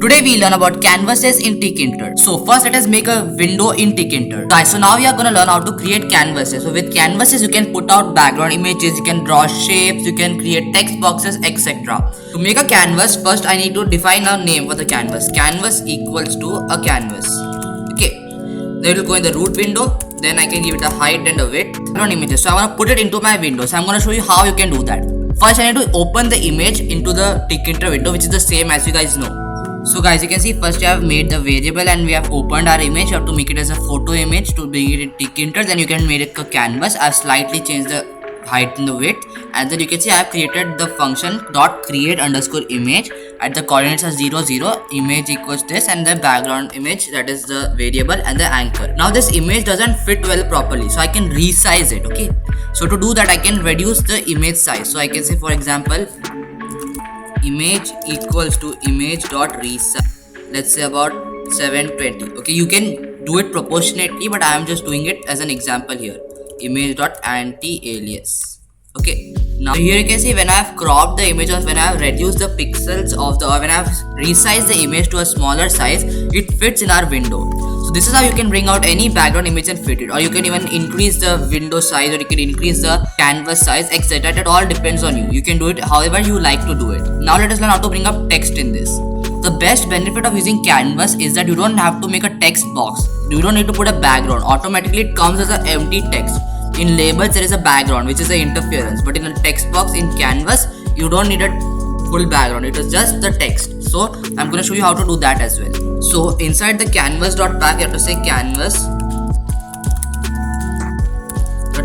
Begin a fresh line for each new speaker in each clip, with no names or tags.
Today we learn about canvases in Tkinter. So first let us make a window in Tkinter. Guys, so now we are gonna learn how to create canvases. So with canvases you can put out background images, you can draw shapes, you can create text boxes, etc. To make a canvas, first I need to define a name for the canvas. Canvas equals to a canvas. Okay. Then it will go in the root window. Then I can give it a height and a width. Background images. So I wanna put it into my window. So I'm gonna show you how you can do that. First I need to open the image into the Tkinter window, which is the same as you guys know. So guys, you can see first we have made the variable and we have opened our image. You have to make it as a photo image to bring it in Tkinter. Then you can make it a canvas. I've slightly changed the height and the width, and then you can see I have created the function dot create underscore image. At the coordinates are 0 0, image equals this, and the background image, that is the variable, and the anchor. Now this image doesn't fit well properly, so I can resize it. Okay, so to do that I can reduce the image size. So I can say, for example, image equals to image dot resize, let's say about 720. Okay, you can do it proportionately, but I am just doing it as an example here. Image dot anti-alias. Okay, now here you can see when I have cropped the image, or when I have reduced the pixels of the, or when I have resized the image to a smaller size, it fits in our window. So this is how you can bring out any background image and fit it, or you can even increase the window size, or you can increase the canvas size, etc. It all depends on you. You can do it however you like to do it. Now let us learn how to bring up text in this. The best benefit of using canvas is that you don't have to make a text box. You don't need to put a background. Automatically it comes as an empty text. In labels there is a background, which is the interference, but in a text box in canvas you don't need a full background. It is just the text. So I'm going to show you how to do that as well. So inside the canvas.pack you have to say canvas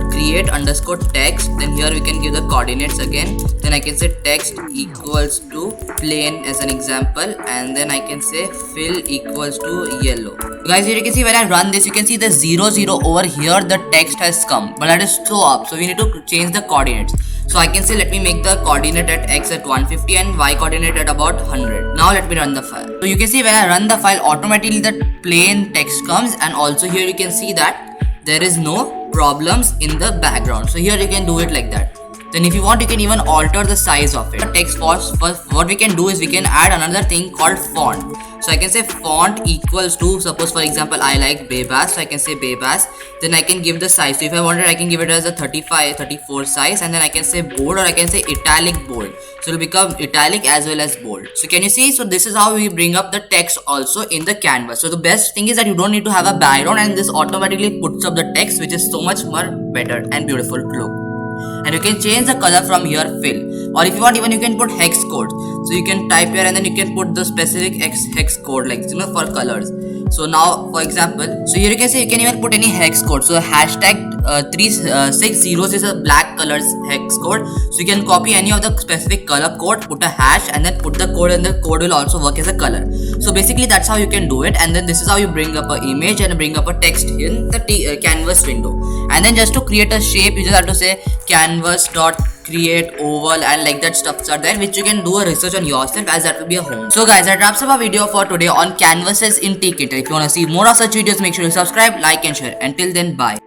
create underscore text. Then here we can give the coordinates again. Then I can say text equals to plain as an example, and then I can say fill equals to yellow. Guys, here you can see when I run this, you can see the 0 0 over here, the text has come, but that is so up, so we need to change the coordinates. So I can say let me make the coordinate at x at 150 and y coordinate at about 100. Now let me run the file. So you can see when I run the file, automatically the plain text comes, and also here you can see that there is no problems in the background. So here you can do it like that. Then if you want, you can even alter the size of it. The text first what we can do is we can add another thing called font. So I can say font equals to, suppose for example I like Bebas, so I can say Bebas. Then I can give the size. So if I wanted, I can give it as a 34 size, and then I can say bold, or I can say italic bold. So it will become italic as well as bold. So can you see? So this is how we bring up the text also in the canvas. So the best thing is that you don't need to have a background, and this automatically puts up the text, which is so much more better and beautiful to look. And you can change the color from here, fill, or if you want, even you can put hex code. So you can type here and then you can put the specific hex code, like for colors. So now for example, so here you can say you can even put any hex code. So hashtag 360 is a black colors hex code. So you can copy any of the specific color code, put a hash, and then put the code, and the code will also work as a color. So basically that's how you can do it. And then this is how you bring up an image and bring up a text in the canvas window. And then just to create a shape, you just have to say canvas dot create oval, and like that stuffs are there, which you can do a research on yourself, as that will be a home. So guys, that wraps up our video for today on canvases in Tkinter. If you want to see more of such videos, make sure you subscribe, like and share. Until then, bye.